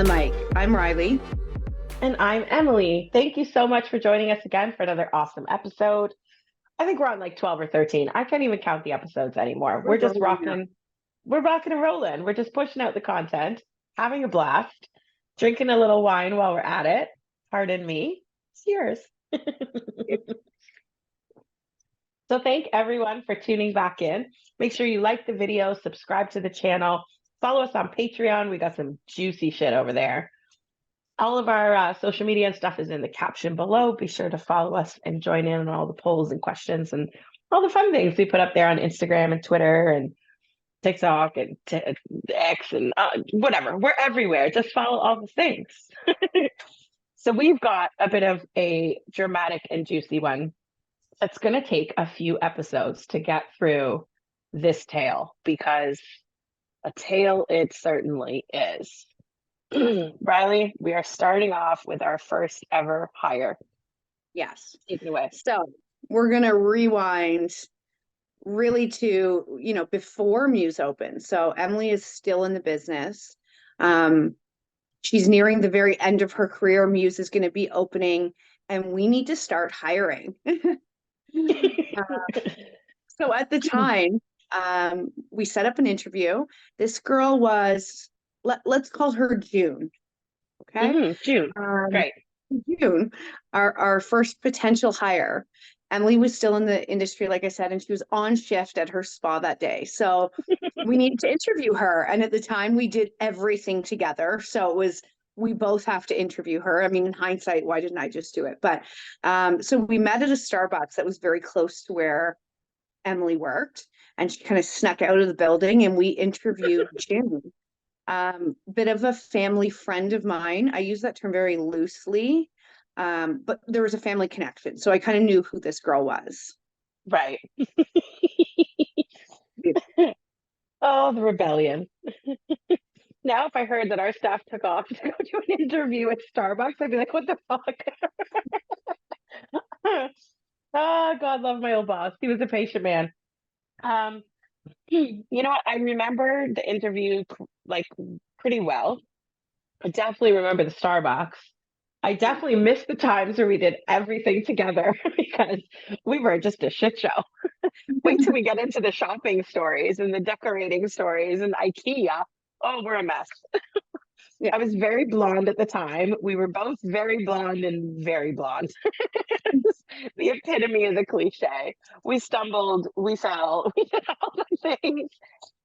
the Mic. I'm Riley. And I'm Emily. Thank you so much for joining us again for another awesome episode. I think we're on like 12 or 13. I can't even count the episodes anymore. We're We're just rolling now. rocking. We're rocking and rolling. We're just pushing out the content, having a blast, drinking a little wine while we're at it. Pardon me. It's yours. So thank everyone for tuning back in. Make sure you like the video, subscribe to the channel, follow us on Patreon. We got some juicy shit over there. All of our social media and stuff is in the caption below. Be sure to follow us and join in on all the polls and questions and all the fun things we put up there on Instagram and Twitter and TikTok and X and whatever. We're everywhere. Just follow all the things. So we've got a bit of a dramatic and juicy one. It's going to take a few episodes to get through this tale because a tale it certainly is. Riley, we are starting off with our first ever hire. Yes. Take it away. So we're going to rewind really to, before Muse opened. So Emily is still in the business. She's nearing the very end of her career. Muse is going to be opening and we need to start hiring. So at the time, we set up an interview. This girl was, let's call her June. Okay. June. Great. June, our first potential hire. Emily was still in the industry, like I said, and she was on shift at her spa that day. So we needed to interview her. And at the time, we did everything together. So it was, we both have to interview her. I mean, in hindsight, why didn't I just do it? But so we met at a Starbucks that was very close to where Emily worked. And she kind of snuck out of the building and we interviewed June. Bit of a family friend of mine. I use that term very loosely, but there was a family connection. So I kind of knew who this girl was. Right. Oh, the rebellion. Now, if I heard that our staff took off to go to an interview at Starbucks, I'd be like, what the fuck? Oh, God love my old boss. He was a patient man. You know what? I remember the interview like pretty well. I definitely remember the Starbucks. I definitely missed the times where we did everything together because we were just a shit show. Wait till we get into the shopping stories and the decorating stories and IKEA. Oh, we're a mess. Yeah. I was very blonde at the time. We were both very blonde and very blonde. The epitome of the cliche. We stumbled, we fell, we did all the things.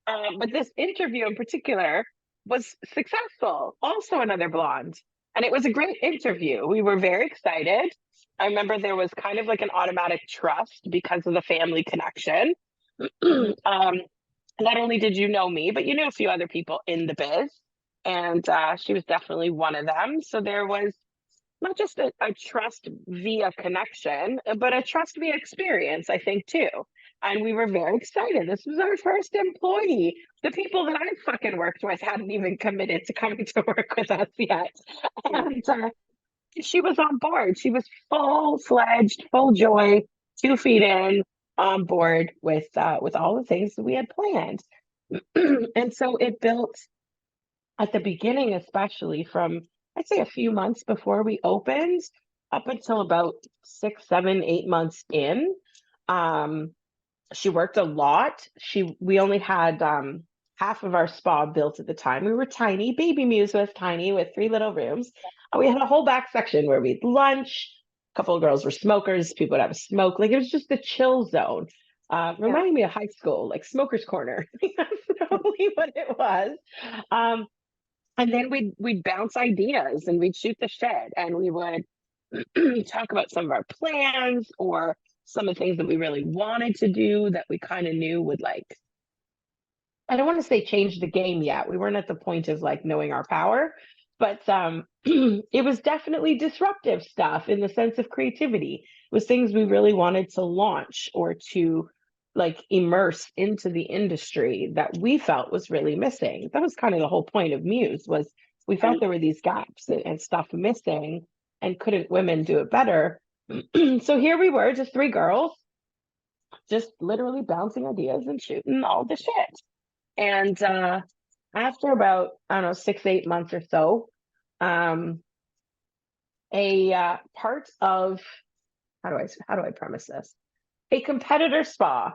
But this interview in particular was successful. Also another blonde. And it was a great interview. We were very excited. I remember there was kind of like an automatic trust because of the family connection. Not only did you know me, but you knew a few other people in the biz. And she was definitely one of them. So there was not just a trust via connection, but a trust via experience, I think, too. And we were very excited. This was our first employee. The people that I fucking worked with hadn't even committed to coming to work with us yet. And she was on board. She was full-fledged, full joy, 2 feet in, on board with all the things that we had planned. And so it built at the beginning, especially from I'd say a few months before we opened, up until about 6, 7, 8 months in. She worked a lot. We only had half of our spa built at the time. We were tiny. Baby Muse was tiny with 3 little rooms. We had a whole back section where we'd lunch. A couple of girls were smokers. People would have a smoke. Like it was just a chill zone. Reminding me of high school, like smoker's corner. That's totally what it was. And then we'd bounce ideas and we'd shoot the shit and we would talk about some of our plans or some of the things that we really wanted to do that we kind of knew would like, I don't want to say change the game yet. We weren't at the point of like knowing our power, but it was definitely disruptive stuff in the sense of creativity. It was things we really wanted to launch or to like immerse into the industry that we felt was really missing. That was kind of the whole point of Muse was we felt there were these gaps and stuff missing and couldn't women do it better? So here we were, just 3 girls, just literally bouncing ideas and shooting all the shit. And after about, I don't know, 6, 8 months or so, um, a part of, how do I premise this? A competitor spa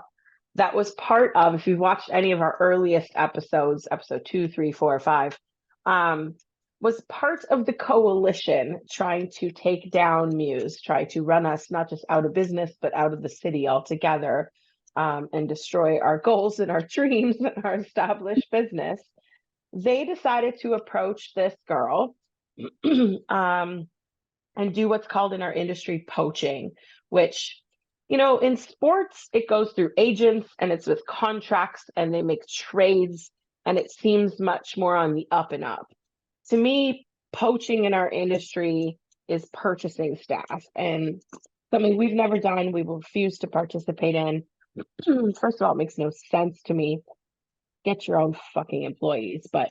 that was part of, if you've watched any of our earliest episodes, episode 2, 3, 4, 5, um, was part of the coalition trying to take down Muse, try to run us not just out of business, but out of the city altogether, and destroy our goals and our dreams and our established business. They decided to approach this girl and do what's called in our industry poaching, which, in sports, it goes through agents and it's with contracts and they make trades and it seems much more on the up and up. To me, poaching in our industry is purchasing staff and something we've never done, we will refuse to participate in. First of all, it makes no sense to me. Get your own fucking employees. But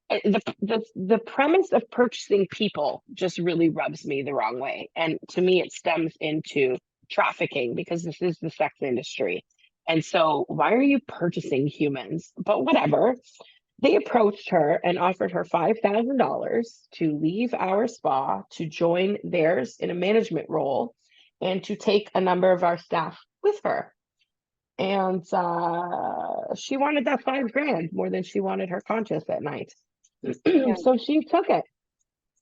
the premise of purchasing people just really rubs me the wrong way, and to me it stems into trafficking because this is the sex industry, and so why are you purchasing humans? But whatever. They approached her and offered her $5,000 to leave our spa to join theirs in a management role and to take a number of our staff with her. And she wanted that 5 grand more than she wanted her conscience at night. Yeah. So she took it,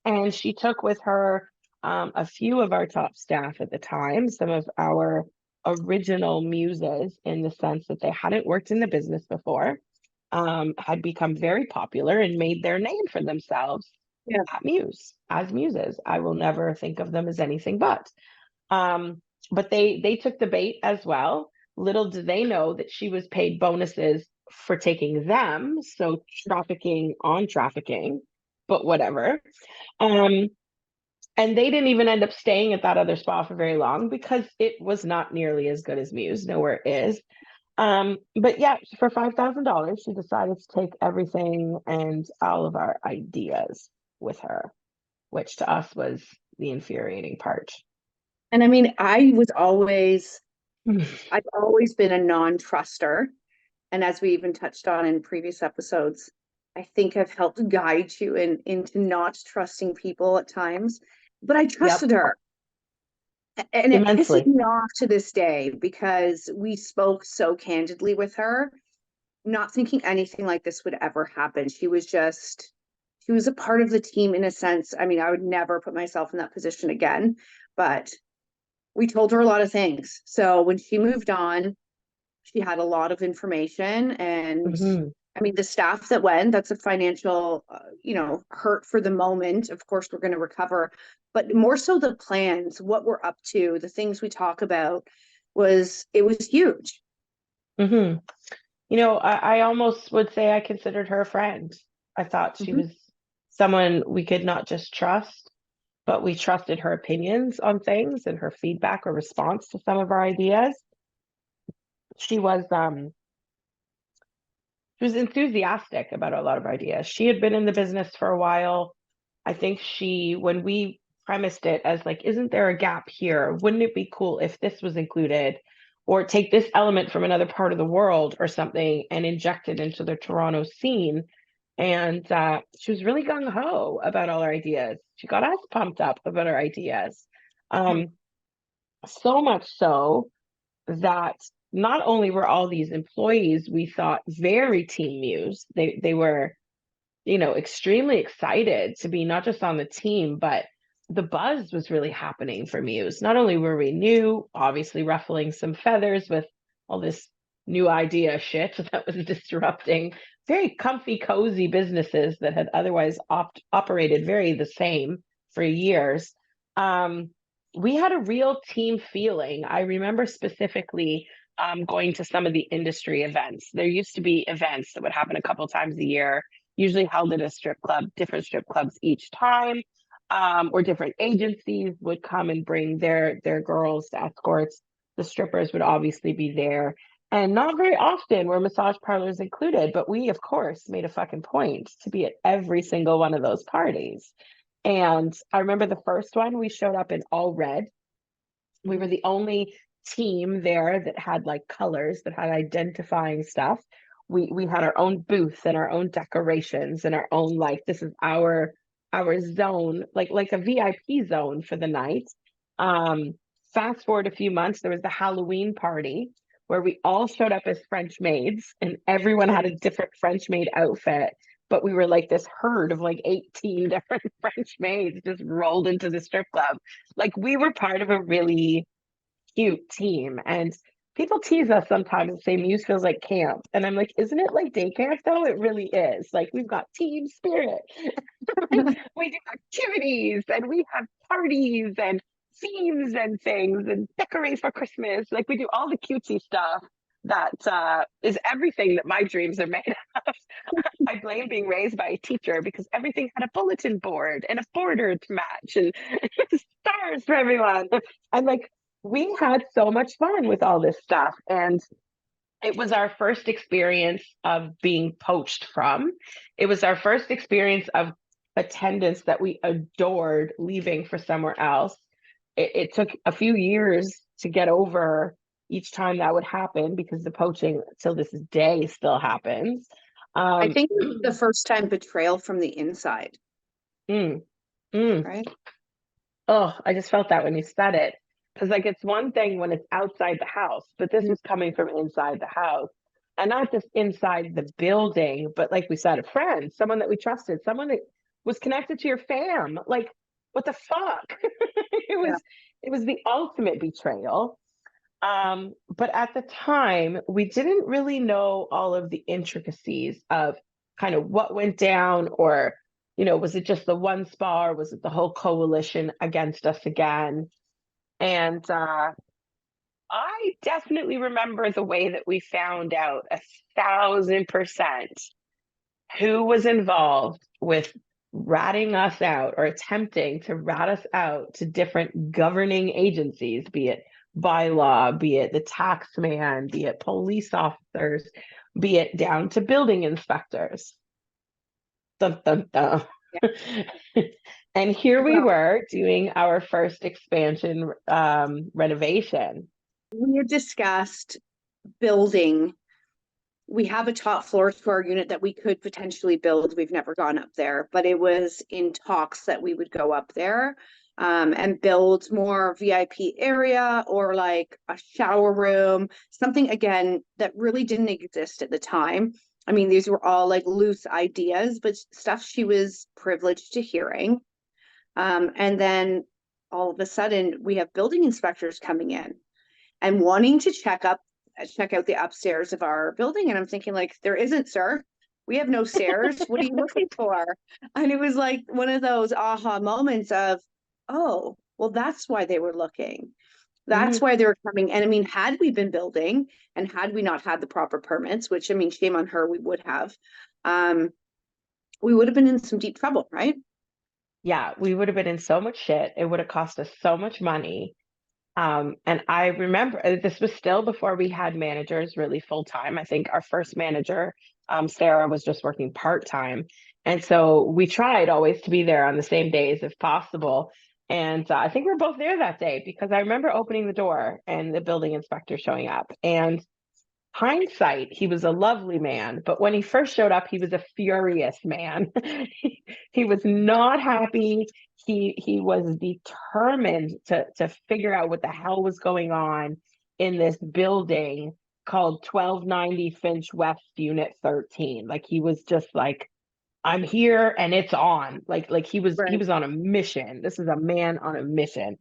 and she took with her a few of our top staff at the time, some of our original muses, in the sense that they hadn't worked in the business before, had become very popular and made their name for themselves Yeah. at Muse as muses. I will never think of them as anything but. But they took the bait as well. Little did they know that she was paid bonuses for taking them, so trafficking on trafficking, but whatever. Um, and they didn't even end up staying at that other spa for very long because it was not nearly as good as Muse. Nowhere is. But yeah, for $5,000, she decided to take everything and all of our ideas with her, which to us was the infuriating part. And I mean, I've always been a non-truster. And as we even touched on in previous episodes, I think I've helped guide you into not trusting people at times. But I Yep, trusted her. And it pisses immensely. me off to this day because we spoke so candidly with her, not thinking anything like this would ever happen. She was a part of the team in a sense. I mean, I would never put myself in that position again, but we told her a lot of things. So when she moved on, she had a lot of information. And Hmm. I mean, the staff that went, that's a financial, hurt for the moment. Of course, we're going to recover, but more so the plans, what we're up to, the things we talk about it was huge. Hmm. I almost would say I considered her a friend. I thought she Mhm. was someone we could not just trust, but we trusted her opinions on things and her feedback or response to some of our ideas. She was um she was enthusiastic about a lot of ideas. She had been in the business for a while. I think when we premised it as like, isn't there a gap here? Wouldn't it be cool if this was included? Or take this element from another part of the world or something and inject it into the Toronto scene. And she was really gung ho about all our ideas. She got us pumped up about our ideas. Um, so much so that not only were all these employees we thought very team Muse, they were, extremely excited to be not just on the team, but the buzz was really happening for Muse. Not only were we new, obviously ruffling some feathers with all this new idea shit that was disrupting very comfy, cozy businesses that had otherwise operated very the same for years. Um, we had a real team feeling. I remember specifically going to some of the industry events. There used to be events that would happen a couple times a year, usually held at a strip club, different strip clubs each time, or different agencies would come and bring their girls to escorts. The strippers would obviously be there. And not very often were massage parlors included, but we, of course, made a fucking point to be at every single one of those parties. And I remember the first one, we showed up in all red. We were the only team there that had like colors, that had identifying stuff. We had our own booth and our own decorations and our own, like, this is our our zone, like a VIP zone for the night. Um, Fast forward a few months, there was the Halloween party where we all showed up as French maids and everyone had a different French maid outfit. But we were like this herd of like 18 different French maids just rolled into the strip club. Like we were part of a really cute team. And people tease us sometimes and say Muse feels like camp. And I'm like, isn't it like day camp though? It really is. Like we've got team spirit. We do activities and we have parties and themes and things and decorate for Christmas. Like we do all the cutesy stuff that is everything that my dreams are made of. I blame being raised by a teacher because everything had a bulletin board and a border to match and stars for everyone. And like we had so much fun with all this stuff. And it was our first experience of being poached from. It was our first experience of attendance that we adored leaving for somewhere else. It took a few years to get over each time that would happen because the poaching till this day still happens. I Um, think it was the first time betrayal from the inside, mm, mm. right? Oh, I just felt that when you said it. Because, like, it's one thing when it's outside the house, but this was coming from inside the house. And not just inside the building, but like we said, a friend, someone that we trusted, someone that was connected to your fam. Like, what the fuck? it Yeah. was it was the ultimate betrayal. But at the time, we didn't really know all of the intricacies of kind of what went down, or, was it just the one spa, or was it the whole coalition against us again? And I definitely remember the way that we found out 1,000% who was involved with ratting us out or attempting to rat us out to different governing agencies, be it bylaw, be it the tax man, be it police officers, be it down to building inspectors. Dun, dun, dun. And here we Well, were doing our first expansion renovation. we had discussed building. We have a top floor to our unit that we could potentially build. We've never gone up there, but it was in talks that we would go up there and build more VIP area or like a shower room, something again that really didn't exist at the time. I mean, these were all like loose ideas, but stuff she was privileged to hearing. And then all of a sudden, we have building inspectors coming in and wanting to check out the upstairs of our building. And I'm thinking, like, there isn't, sir. We have no stairs. What are you looking for? And it was like one of those aha moments of, oh, well, that's why they were looking. That's Mhm. why they were coming. And I mean, had we been building and had we not had the proper permits, which I mean, shame on her, we would have, um, we would have been in some deep trouble, right? Yeah, we would have been in so much shit. It would have cost us so much money. And I remember this was still before we had managers really full time. I think our first manager, Sarah, was just working part time. And so we tried always to be there on the same days if possible. And I think we were both there that day because I remember opening the door and the building inspector showing up. And hindsight, he was a lovely man, but when he first showed up, he was a furious man. He was not happy. He was determined to figure out what the hell was going on in this building called 1290 Finch West Unit 13. Like he was just like, I'm here and it's on. Like he Right. was on a mission. This is a man on a mission.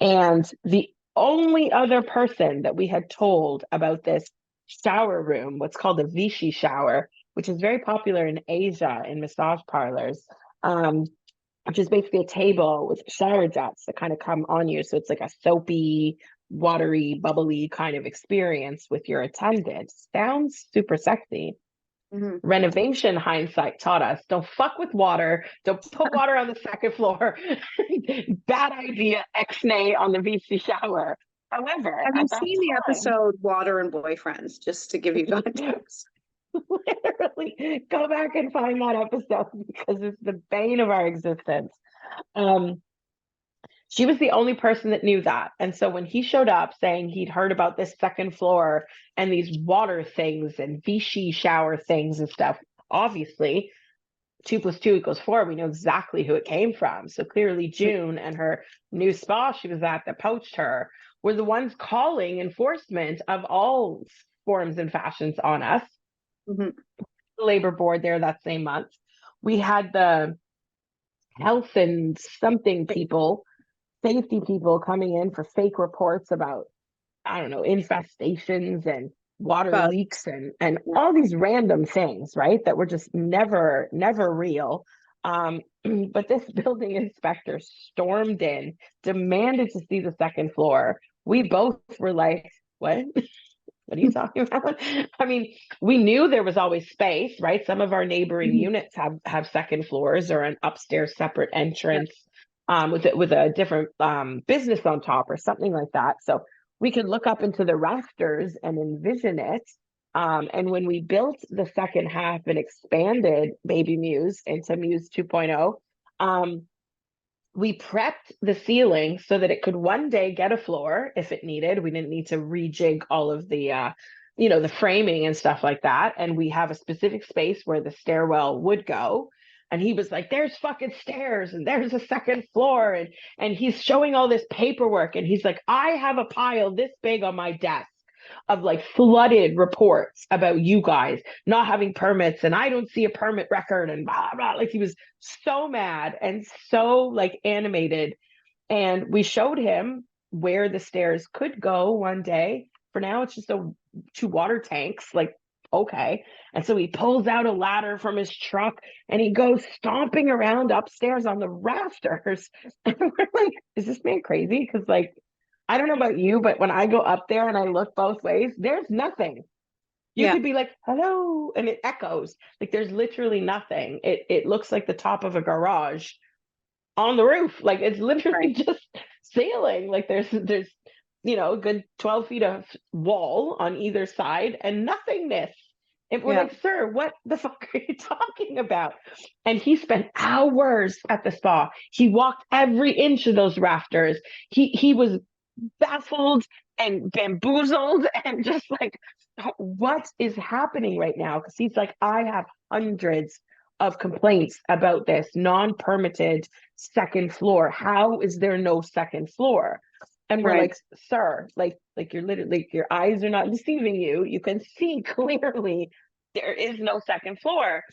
And the only other person that we had told about this shower room, what's called a Vichy shower, which is very popular in Asia in massage parlors, um, which is basically a table with shower jets that kind of come on you. So it's like a soapy, watery, bubbly kind of experience with your attendant. Sounds super sexy. Mhm. Renovation hindsight taught us don't fuck with water, don't put water on the second floor. Bad idea, ex-nay on the VC shower. However, Have you at that seen the time, episode Water and Boyfriends? Just to give you context. literally go back and find that episode because it's the bane of our existence. Um, she was the only person that knew that. And so when he showed up saying he'd heard about this second floor and these water things and Vichy shower things and stuff, obviously 2 + 2 = 4. We know exactly who it came from. So clearly June and her new spa she was at that poached her were the ones calling enforcement of all forms and fashions on us. Mhm. The labor board there that same month. We had the health and something people, safety people coming in for fake reports about, I don't know, infestations and water But leaks and all these random things, right? That were just never real. But this building inspector stormed in, demanded to see the second floor. We both were like, what? What are you talking about? I mean, we knew there was always space, right? Some of our neighboring Mhm. units have second floors or an upstairs separate Yeah. entrance with a different business on top or something like that. So we could look up into the rafters and envision it. And when we built the second half and expanded Baby Muse into Muse 2.0, we prepped the ceiling so that it could one day get a floor if it needed. We didn't need to rejig all of the the framing and stuff like that. And we have a specific space where the stairwell would go. And he was like, there's fucking stairs and there's a second floor. And he's showing all this paperwork. And he's like, I have a pile this big on my desk of like flooded reports about you guys not having permits, and I don't see a permit record, and blah blah. Like he was so mad and so like animated. And we showed him where the stairs could go one day. For now, it's just two water tanks. Like, okay. And so he pulls out a ladder from his truck and he goes stomping around upstairs on the rafters. And we're like, is this man crazy? Because like, I don't know about you, but when I go up there and I look both ways, there's nothing. You Yeah. could be like, hello, and it echoes. Like there's literally nothing. It looks like the top of a garage on the roof. Like it's Right. literally just ceiling. Like there's a good 12 feet of wall on either side and nothingness. And we're Yeah. like, sir, what the fuck are you talking about? And he spent hours at the spa. He walked every inch of those rafters. He was baffled and bamboozled and just like, what is happening right now? Because he's like, I have hundreds of complaints about this non-permitted second floor. How is there no second floor? And we're Right. like, sir, like you're literally, like, your eyes are not deceiving you. You can see clearly there is no second floor.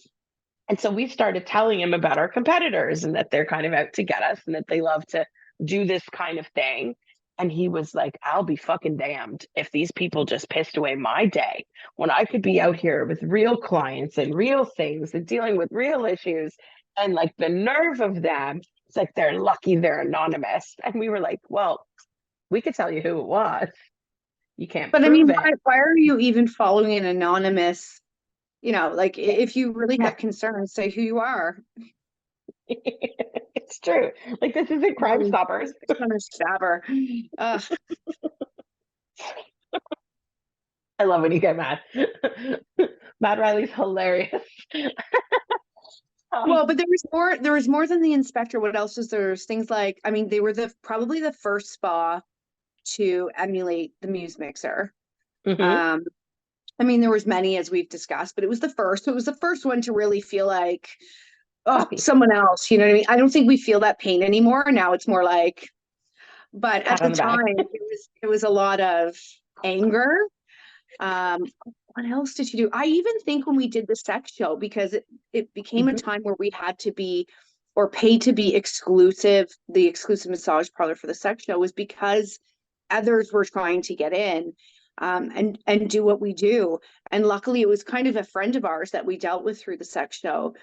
And so we started telling him about our competitors and that they're kind of out to get us and that they love to do this kind of thing. And he was like, I'll be fucking damned if these people just pissed away my day when I could be out here with real clients and real things and dealing with real issues. And like the nerve of them, it's like they're lucky they're anonymous. And we were like, well, we could tell you who it was. You can't But I prove mean, it. why are you even following an anonymous, like if you really Yeah. have concerns, say who you are. It's true. Like this isn't Crime Stoppers. On a stabber. Ugh. I love when you get mad. Matt Riley's hilarious. Well, um, but there was more than the inspector. What else was there? There's things like, I mean, they were probably the first spa to emulate the Muse mixer. mhm. Um, I mean, there was many as we've discussed, but it was the first. It was the first one to really feel like, oh, Puppy, someone else. You know what I mean? I don't think we feel that pain anymore. Now it's more like, but at pat the on the back. time, it was a lot of anger. Um, what else did you do? I even think when we did the sex show, because it became a Mhm. time where we had to be or pay to be exclusive, the exclusive massage parlor for the sex show was because others were trying to get in and do what we do. And luckily it was kind of a friend of ours that we dealt with through the sex show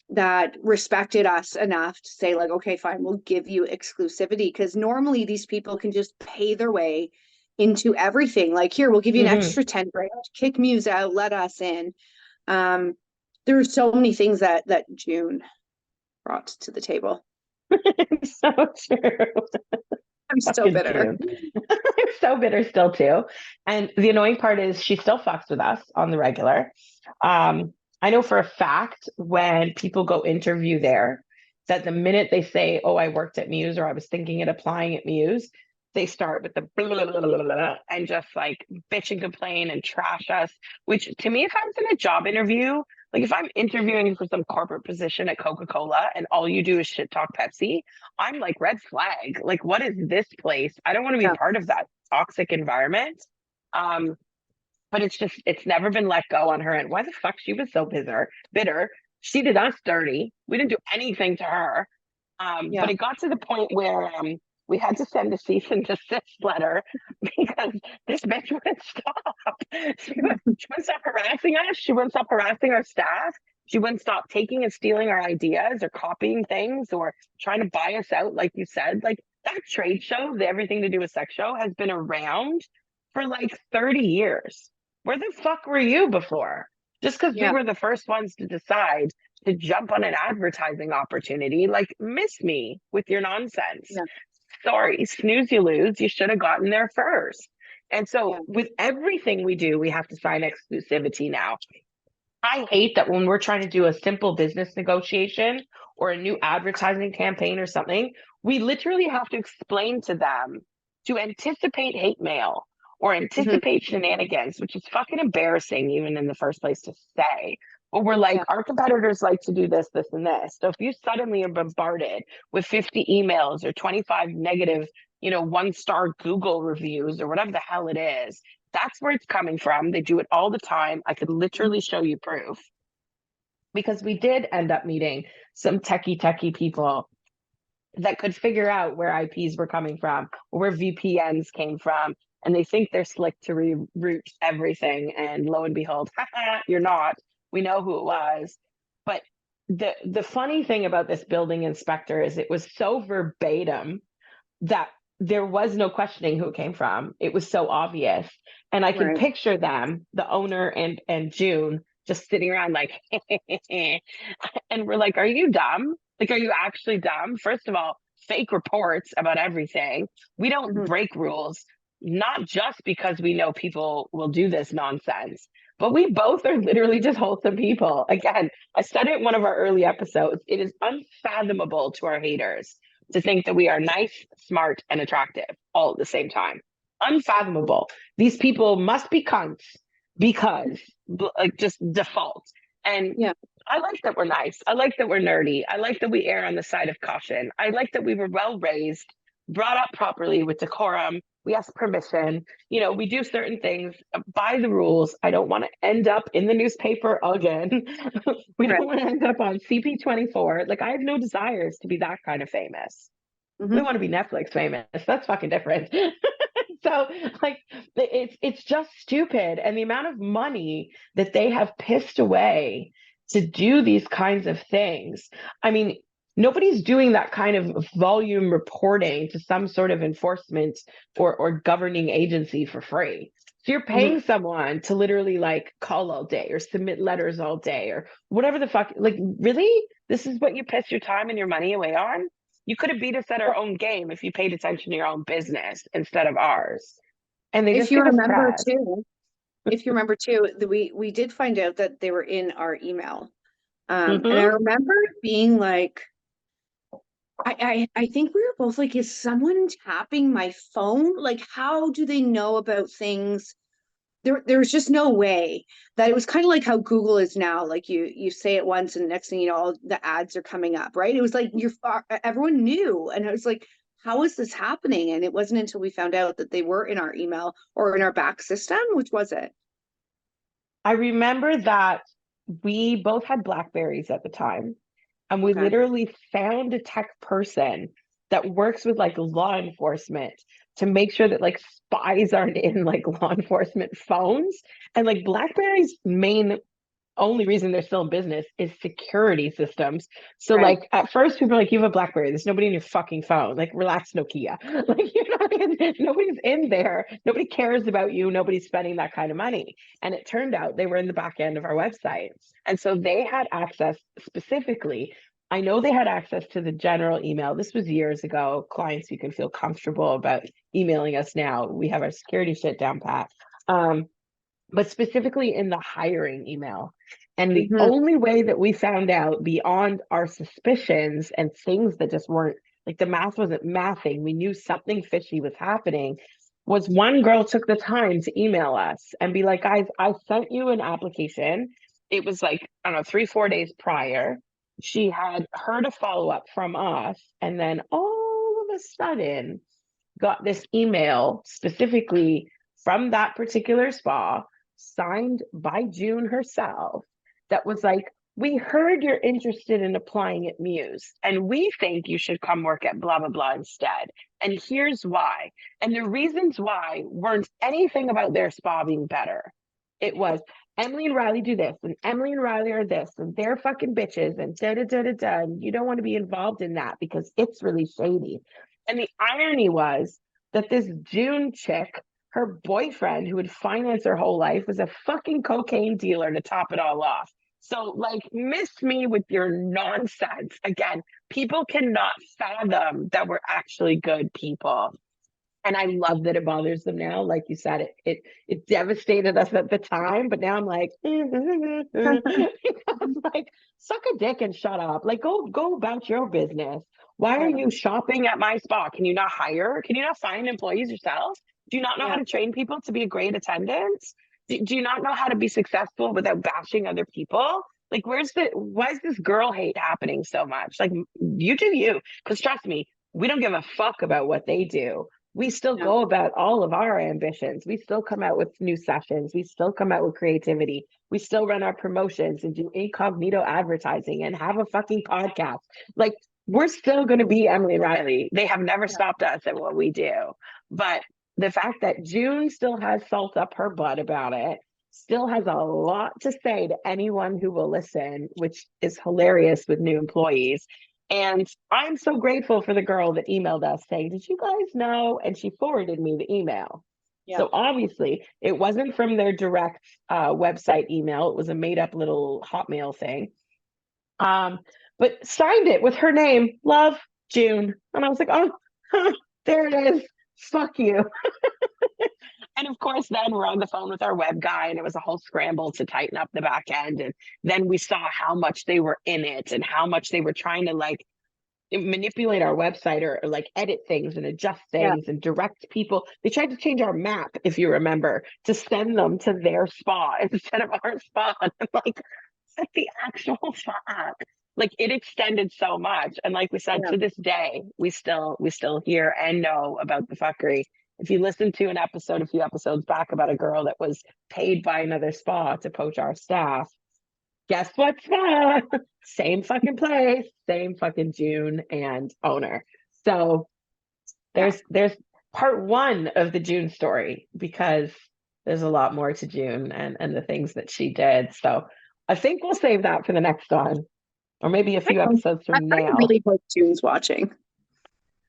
that respected us enough to say like, okay, fine, we'll give you exclusivity. Because normally these people can just pay their way into everything. Like, here, we'll give you an Mhm. extra 10 grand, kick Muse out, let us in. Um, there were so many things that June brought to the table. So true. I'm so Fucking bitter. June. I'm so bitter still too. And the annoying part is she still fucks with us on the regular. I know for a fact when people go interview there, that the minute they say, "Oh, I worked at Muse" or "I was thinking of applying at Muse," they start with the blah, blah, blah, blah, blah, and just like bitch and complain and trash us. Which to me, if I was in a job interview, Like if I'm interviewing for some corporate position at Coca-Cola and all you do is shit talk Pepsi, I'm like, red flag. Like, what is this place? I don't want to be Yeah. part of that toxic environment. Um, but it's never been let go on her end. Why the fuck she was so bitter? She did us dirty. We didn't do anything to her. But Yeah. it got to the point where we had to send a cease and desist letter because this bitch wouldn't stop. She wouldn't stop harassing us. She wouldn't stop harassing our staff. She wouldn't stop taking and stealing our ideas or copying things or trying to buy us out, like you said. Like that trade show, the Everything to Do with Sex show, has been around for like 30 years. Where the fuck were you before? Just because we Yeah. were the first ones to decide to jump on an advertising opportunity, like miss me with your nonsense. Yeah. Sorry, snooze you lose. You should have gotten there first. And so Yeah. with everything we do, we have to sign exclusivity now. I hate that when we're trying to do a simple business negotiation or a new advertising campaign or something, we literally have to explain to them to anticipate hate mail or Mhm. anticipate shenanigans, which is fucking embarrassing even in the first place to say. But we're like, Yeah. our competitors like to do this, this, and this. So if you suddenly are bombarded with 50 emails or 25 negative, 1-star Google reviews or whatever the hell it is, that's where it's coming from. They do it all the time. I could Mhm. literally show you proof because we did end up meeting some techie people that could figure out where IPs were coming from or where VPNs came from. And they think they're slick to reroute everything. And lo and behold, you're not. We know who it was. But the funny thing about this building inspector is it was so verbatim that there was no questioning who it came from. It was so obvious. And I can Right. picture them, the owner and June, just sitting around like, and we're like, are you dumb? Like, are you actually dumb? First of all, fake reports about everything. We don't Mhm. break rules, not just because we know people will do this nonsense, but we both are literally just wholesome people. Again, I said it in one of our early episodes. It is unfathomable to our haters to think that we are nice, smart, and attractive all at the same time. Unfathomable. These people must be cunts because, like, just default. And Yeah. I like that we're nice. I like that we're nerdy. I like that we err on the side of caution. I like that we were well raised, brought up properly with decorum. We ask permission. We do certain things by the rules. I don't want to end up in the newspaper again. We Right. don't want to end up on CP24. Like, I have no desires to be that kind of famous. We Mhm. want to be Netflix famous. That's fucking different. So like it's just stupid. And the amount of money that they have pissed away to do these kinds of things. I mean, nobody's doing that kind of volume reporting to some sort of enforcement or governing agency for free. So you're Mhm. paying someone to literally like call all day or submit letters all day or whatever the fuck. Like, really? This is what you piss your time and your money away on? You could have beat us at our own game if you paid attention to your own business instead of ours. And they If just you give us remember press. too, if you remember too, that we did find out that they were in our email. And I Mm-hmm. remember being like, I think we were both like, is someone tapping my phone? Like, how do they know about things? There was just no way that it was kind of like how Google is now. Like you say it once, and next thing you know, all the ads are coming up, right? It was like everyone knew, and it was like, how is this happening? And it wasn't until we found out that they were in our email or in our back system, which was it? I remember that we both had Blackberries at the time, and we Okay. literally found a tech person that works with like law enforcement to make sure that like spies aren't in like law enforcement phones. And like Blackberry's main only reason they're still in business is security systems. So Right. like at first people are like, you have a BlackBerry, there's nobody in your fucking phone. Like, relax, Nokia. Like, you're not in, nobody's in there. Nobody cares about you. Nobody's spending that kind of money. And it turned out they were in the back end of our website. And so they had access specifically. I know they had access to the general email. This was years ago. Clients, you can feel comfortable about emailing us now. We have our security shit down pat. But specifically in the hiring email. And the Hmm. only way that we found out beyond our suspicions and things that just weren't like the math wasn't mathing, we knew something fishy was happening, was one girl took the time to email us and be like, guys, I sent you an application it was like, I don't know, 3, 4 days prior. She had heard a follow-up from us, and then all of a sudden got this email specifically from that particular spa, signed by June herself, that was like, we heard you're interested in applying at Muse, and we think you should come work at blah, blah, blah instead. And here's why. And the reasons why weren't anything about their spa being better. It was, Emily and Riley do this, and Emily and Riley are this, and they're fucking bitches, and da da da da da. And you don't want to be involved in that because it's really shady. And the irony was that this June chick, her boyfriend, who would finance her whole life, was a fucking cocaine dealer to top it all off. So, like, miss me with your nonsense. Again, people cannot fathom that we're actually good people. And I love that it bothers them now. Like you said, it devastated us at the time, but now I'm like, like, suck a dick and shut up. Like, go about your business. Why are you shopping at my spa? Can you not hire? Can you not find employees yourself? Do you not know how to train people to be a great attendant? Do you not know how to be successful without bashing other people? Like, why is this girl hate happening so much? Like, you do you. Because trust me, we don't give a fuck about what they do. We still go about all of our ambitions. We still come out with new sessions. We still come out with creativity. We still run our promotions and do incognito advertising and have a fucking podcast. Like, we're still going to be Emily and Riley. They have never stopped us at what we do. But the fact that June still has salt up her butt about it, still has a lot to say to anyone who will listen, which is hilarious with new employees. And I'm so grateful for the girl that emailed us saying, did you guys know? And she forwarded me the email. So obviously it wasn't from their direct website email. It was a made up little Hotmail thing. But signed it with her name, Love, June. And I was like, oh, there it is. Fuck you. And of course, then we're on the phone with our web guy, and it was a whole scramble to tighten up the back end. And then we saw how much they were in it and how much they were trying to like manipulate our website or like edit things and adjust things and direct people. They tried to change our map, if you remember, to send them to their spa instead of our spa. And I'm like, set the actual fuck. Like, it extended so much. And like we said, to this day, we still hear and know about the fuckery. If you listen to an episode a few episodes back about a girl that was paid by another spa to poach our staff, guess what spa? Same fucking place, same fucking June and owner. So there's part one of the June story, because there's a lot more to June and the things that she did. So I think we'll save that for the next one, or maybe a few episodes from now. I really hope June's watching.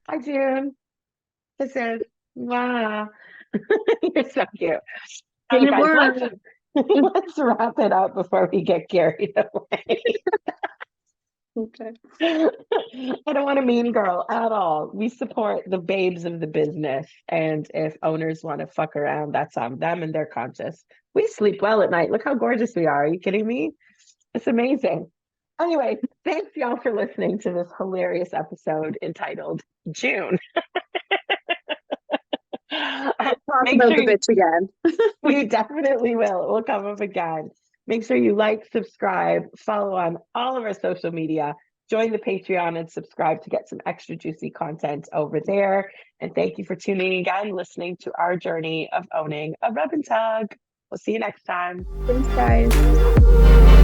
Hi, June. This is wow. You're so cute. And guys, let's wrap it up before we get carried away. Okay. I don't want a mean girl at all. We support the babes of the business. And if owners want to fuck around, that's on them and their conscience. We sleep well at night. Look how gorgeous we are. Are you kidding me? It's amazing. Anyway, thanks y'all for listening to this hilarious episode entitled June. Make sure the bitch again. We definitely will. It will come up again. Make sure you like, subscribe, follow on all of our social media, join the Patreon, and subscribe to get some extra juicy content over there. And thank you for tuning in again, listening to our journey of owning a rub and tug. We'll see you next time. Thanks, guys.